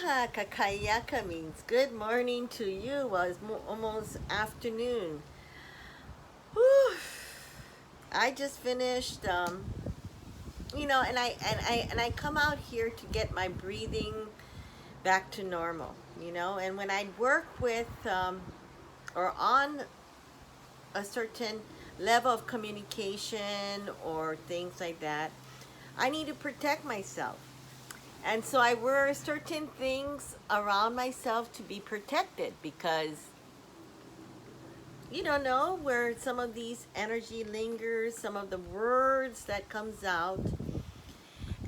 Aloha kakayaka means good morning to you. Well, it's almost afternoon. Whew. I just finished, and I come out here to get my breathing back to normal, and when I work with or on a certain level of communication or things like that, I need to protect myself. And so I wear certain things around myself to be protected because you don't know where some of these energy lingers, some of the words that comes out,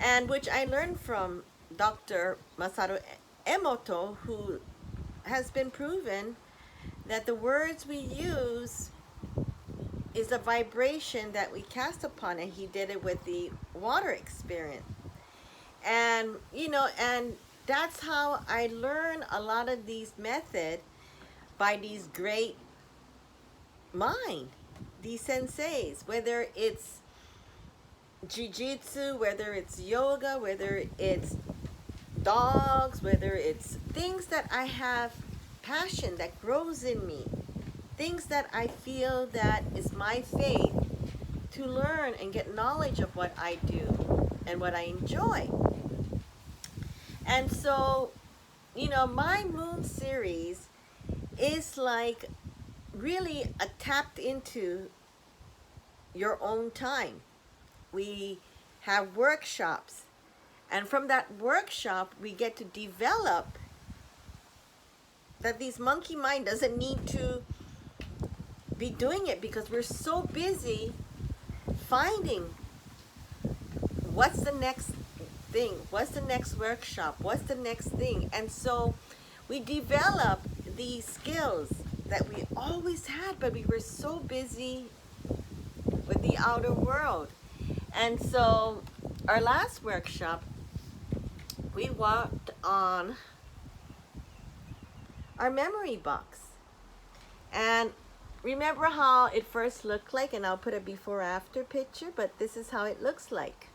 and which I learned from Dr. Masaru Emoto, who has been proven that the words we use is a vibration that we cast upon it. He did it with the water experience. And that's how I learn a lot of these methods by these great mind, these senseis, whether it's jiu-jitsu, whether it's yoga, whether it's dogs, whether it's things that I have passion that grows in me, things that I feel that is my faith to learn and get knowledge of what I do and what I enjoy. And so, my moon series is like really a tapped into your own time. We have workshops, and from that workshop we get to develop that this monkey mind doesn't need to be doing it because we're so busy finding what's the next thing, what's the next workshop, what's the next thing. And so we develop these skills that we always had, but we were so busy with the outer world. And so our last workshop, we worked on our memory box. And remember how it first looked like, and I'll put a before after picture, but this is how it looks like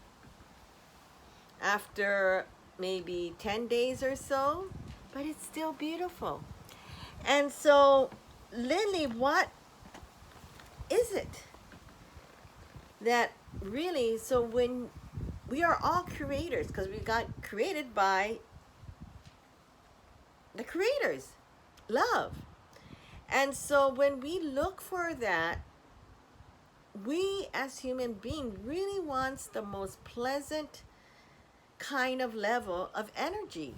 after maybe 10 days or so, but it's still beautiful. And so, Lily, what is it that really, so when we are all creators, because we got created by the creators, love. And so when we look for that, we as human beings really wants the most pleasant kind of level of energy.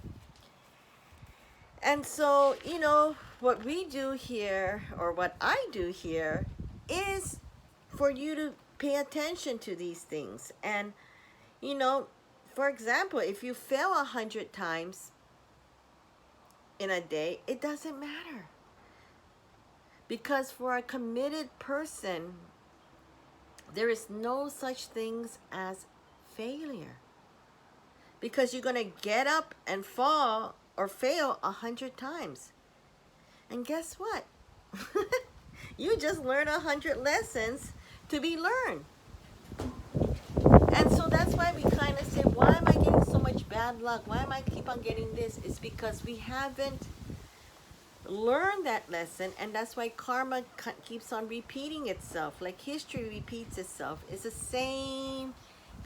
And so, what we do here, or what I do here, is for you to pay attention to these things. And, for example, if you fail 100 times in a day, it doesn't matter. Because for a committed person, there is no such things as failure. Because you're going to get up and fall or fail 100 times. And guess what? You just learned 100 lessons to be learned. And so that's why we kind of say, why am I getting so much bad luck? Why am I keep on getting this? It's because we haven't learned that lesson, and that's why karma keeps on repeating itself. Like history repeats itself. It's the same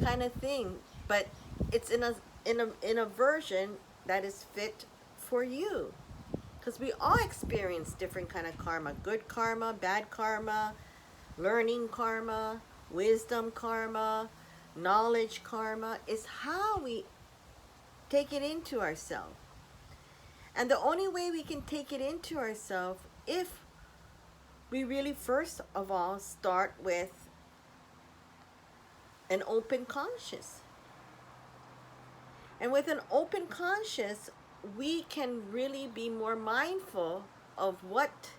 kind of thing, but it's in a version that is fit for you. Because we all experience different kind of karma. Good karma, bad karma, learning karma, wisdom karma, knowledge karma. Is how we take it into ourselves. And the only way we can take it into ourselves if we really first of all start with an open conscience. And with an open conscience, we can really be more mindful of what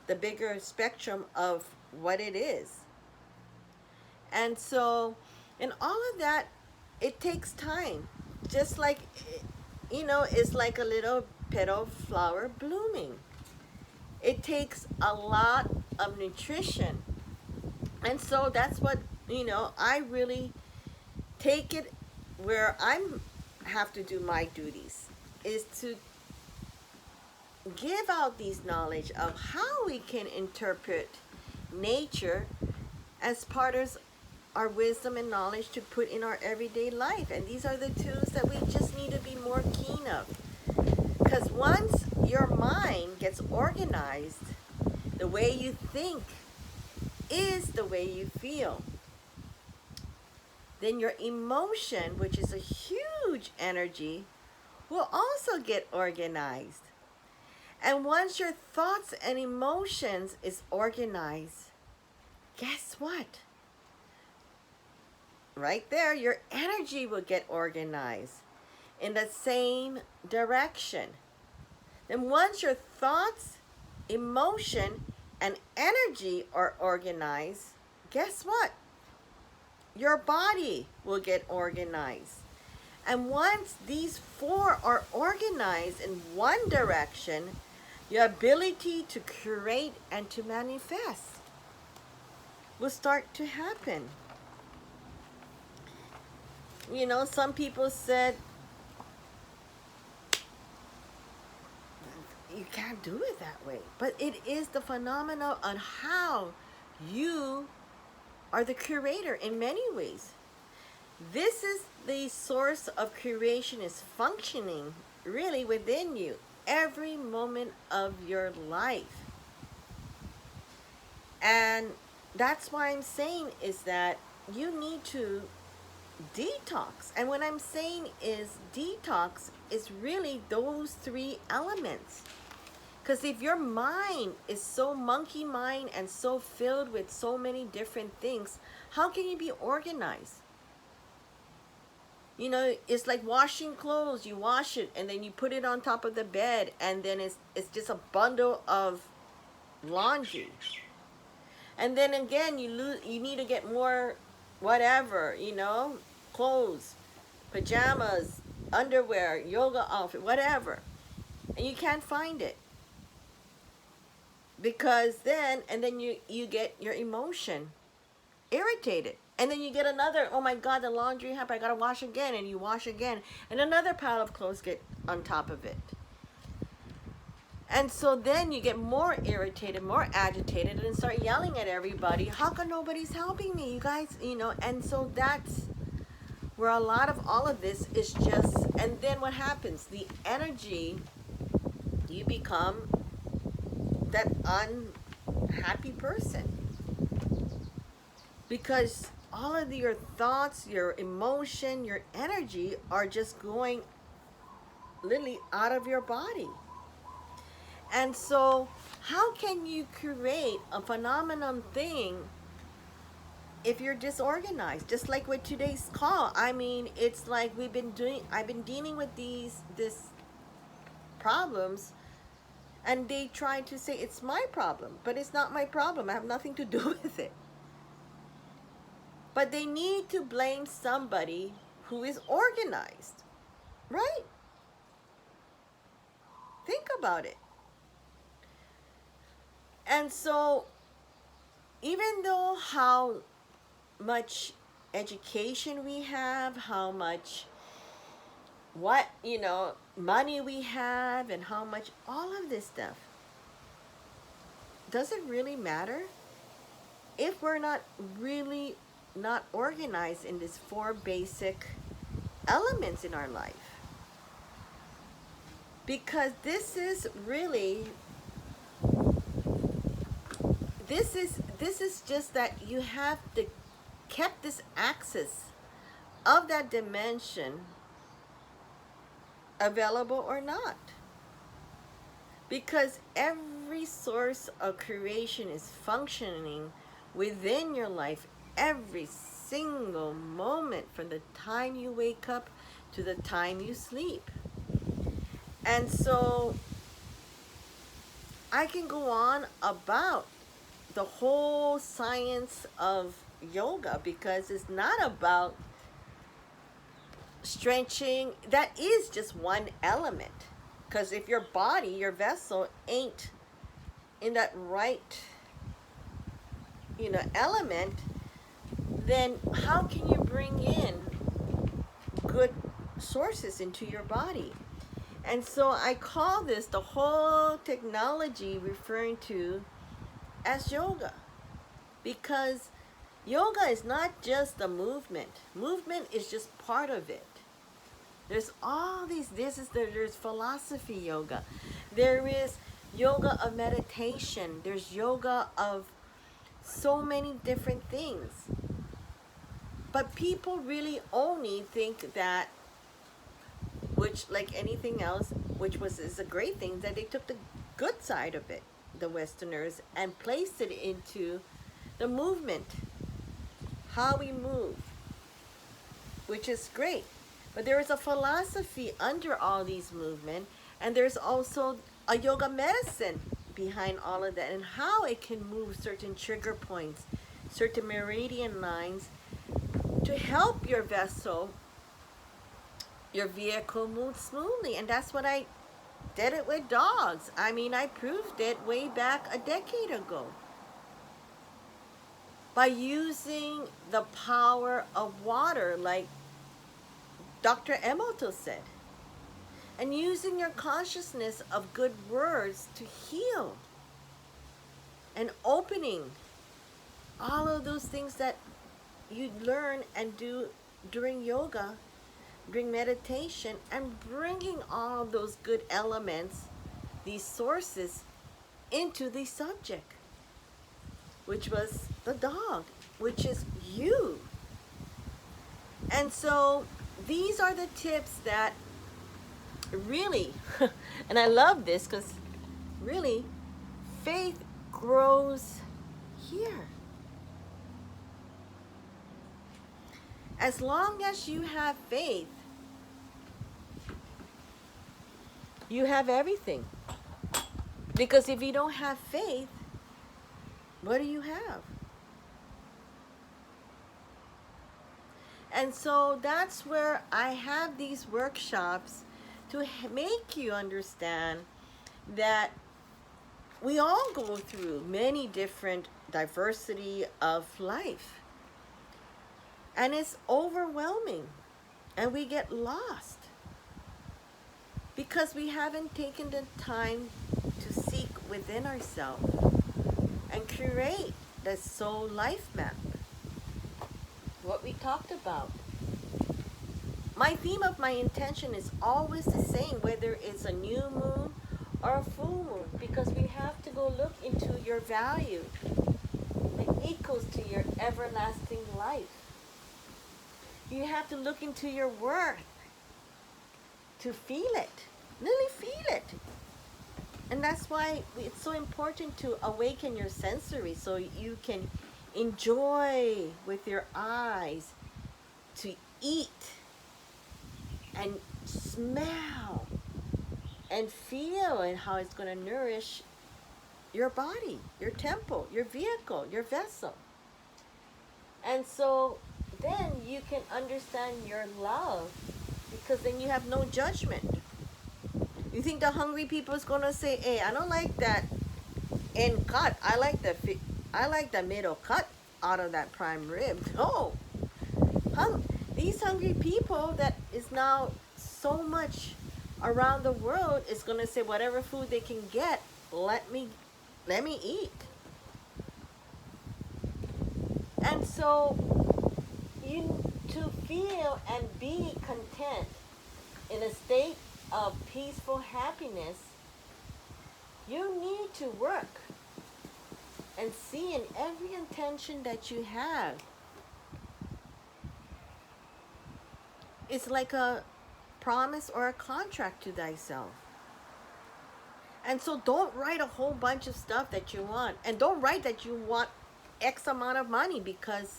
the bigger spectrum of what it is. And so, in all of that, it takes time. Just like, it's like a little petal flower blooming. It takes a lot of nutrition. And so that's what, I really take it where I have to do my duties. is to give out these knowledge of how we can interpret nature as part of our wisdom and knowledge to put in our everyday life. And these are the tools that we just need to be more keen of. Because once your mind gets organized, the way you think is the way you feel. Then your emotion, which is a huge energy, will also get organized. And once your thoughts and emotions is organized, guess what? Right there, your energy will get organized in the same direction. Then once your thoughts, emotion, and energy are organized, guess what? Your body will get organized. And once these four are organized in one direction, your ability to create and to manifest will start to happen. You know, some people said, you can't do it that way. But it is the phenomenon on how you are the creator in many ways. This is the source of creation is functioning really within you every moment of your life. And that's why I'm saying is that you need to detox. And what I'm saying is detox is really those three elements. Because if your mind is so monkey mind and so filled with so many different things, how can you be organized? You know, it's like washing clothes. You wash it and then you put it on top of the bed, and then it's just a bundle of laundry. And then again, you need to get more whatever, you know, clothes, pajamas, underwear, yoga outfit, whatever. And you can't find it. Because then you get your emotion irritated. And then you get another, oh my God, the laundry hamper, I gotta wash again, and you wash again, and another pile of clothes get on top of it. And so then you get more irritated, more agitated, and start yelling at everybody, how come nobody's helping me, you guys, you know? And so that's where a lot of all of this is just, and then what happens? The energy, you become that unhappy person. Because all of your thoughts, your emotion, your energy are just going literally out of your body. And so how can you create a phenomenon thing if you're disorganized? Just like with today's call, I mean, it's like I've been dealing with these problems, and they try to say it's my problem, but it's not my problem. I have nothing to do with it. But they need to blame somebody who is organized, right? Think about it. And so, even though how much education we have, how much money we have, and how much all of this stuff, does it really matter if we're not really not organized in these four basic elements in our life? Because this is really, this is just that you have kept this axis of that dimension available or not. Because every source of creation is functioning within your life every single moment, from the time you wake up to the time you sleep. And so I can go on about the whole science of yoga, because it's not about stretching. That is just one element. Because if your body, your vessel, ain't in that right, element, then how can you bring in good sources into your body? And so I call this the whole technology referring to as yoga, because yoga is not just a movement. Movement is just part of it. There's all these, there's philosophy yoga. There is yoga of meditation. There's yoga of so many different things. But people really only think that, which like anything else, which is a great thing, that they took the good side of it, the Westerners, and placed it into the movement, how we move, which is great. But there is a philosophy under all these movements, and there's also a yoga medicine behind all of that, and how it can move certain trigger points, certain meridian lines to help your vessel, your vehicle move smoothly. And that's what I did it with dogs. I mean, I proved it way back a decade ago by using the power of water, like Dr. Emoto said, and using your consciousness of good words to heal, and opening all of those things that you learn and do during yoga, during meditation, and bringing all those good elements, these sources, into the subject, which was the dog, which is you. And so these are the tips that really, and I love this because really, faith grows here. As long as you have faith, you have everything. Because if you don't have faith, what do you have? And so that's where I have these workshops to make you understand that we all go through many different diversity of life. And it's overwhelming, and we get lost because we haven't taken the time to seek within ourselves and create the soul life map, what we talked about. My theme of my intention is always the same, whether it's a new moon or a full moon, because we have to go look into your value. It equals to your everlasting life. You have to look into your worth to feel it, really feel it. And that's why it's so important to awaken your sensory so you can enjoy with your eyes, to eat and smell and feel, and how it's going to nourish your body, your temple, your vehicle, your vessel. And so then you can understand your love, because then you have no judgment. You think the hungry people is going to say, hey, I don't like that end cut. I like the middle cut out of that prime rib. No. These hungry people that is now so much around the world is going to say whatever food they can get, let me eat. And so to feel and be content in a state of peaceful happiness, you need to work and see in every intention that you have. It's like a promise or a contract to thyself. And so don't write a whole bunch of stuff that you want. And don't write that you want X amount of money, because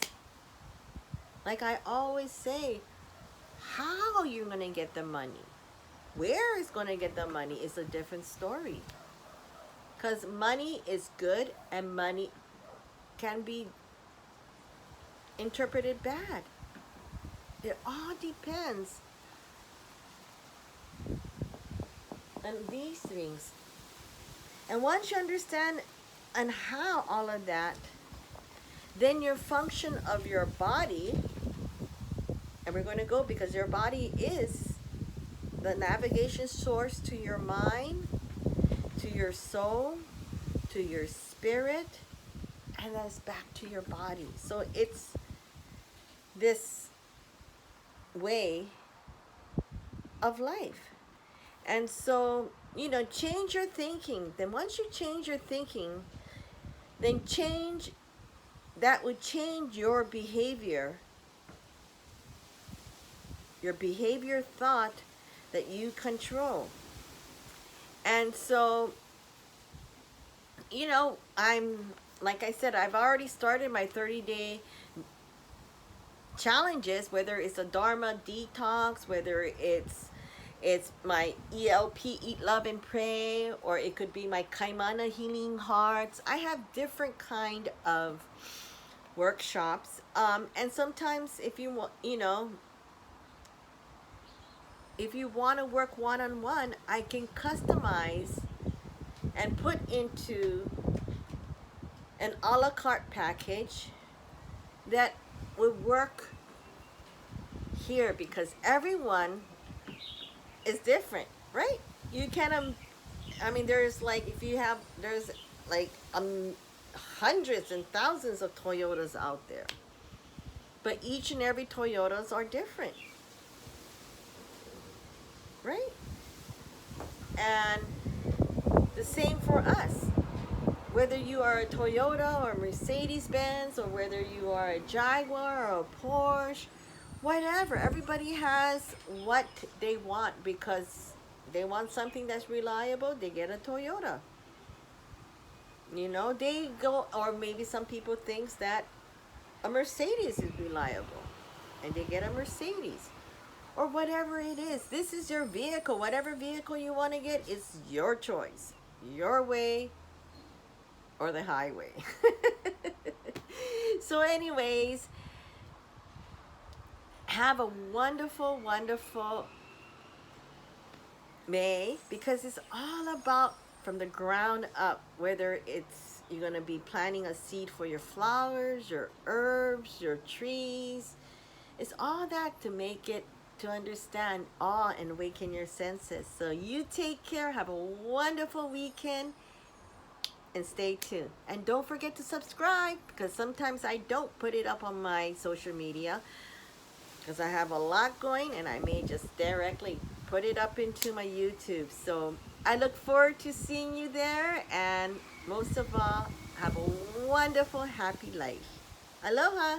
like I always say, how you're going to get the money, where is going to get the money is a different story. Because money is good and money can be interpreted bad. It all depends on these things. And once you understand and how all of that, then your function of your body, and we're going to go, because your body is the navigation source to your mind, to your soul, to your spirit, and then it's back to your body. So it's this way of life. And so, change your thinking. Then once you change your thinking, then that would change your behavior thought that you control. And so, like I said, I've already started my 30-day challenges, whether it's a Dharma detox, whether it's my ELP, Eat, Love, and Pray, or it could be my Kaimana Healing Hearts. I have different kind of workshops. And sometimes if you want, if you want to work one-on-one, I can customize and put into an a la carte package that would work here, because everyone is different, right? You can, there's like, there's like hundreds and thousands of Toyotas out there, but each and every Toyotas are different, right? And the same for us. Whether you are a Toyota or Mercedes-Benz, or whether you are a Jaguar or a Porsche, whatever, everybody has what they want, because they want something that's reliable, they get a Toyota. They go, or maybe some people think that a Mercedes is reliable, and they get a Mercedes. Or whatever it is. This is your vehicle. Whatever vehicle you want to get, it's your choice. Your way or the highway. So anyways, have a wonderful, wonderful May, because it's all about from the ground up, whether it's you're going to be planting a seed for your flowers, your herbs, your trees. It's all that to make it, to understand awe and awaken your senses. So you take care, have a wonderful weekend, and stay tuned. And don't forget to subscribe, because sometimes I don't put it up on my social media because I have a lot going, and I may just directly put it up into my YouTube. So I look forward to seeing you there, and most of all, have a wonderful, happy life. Aloha!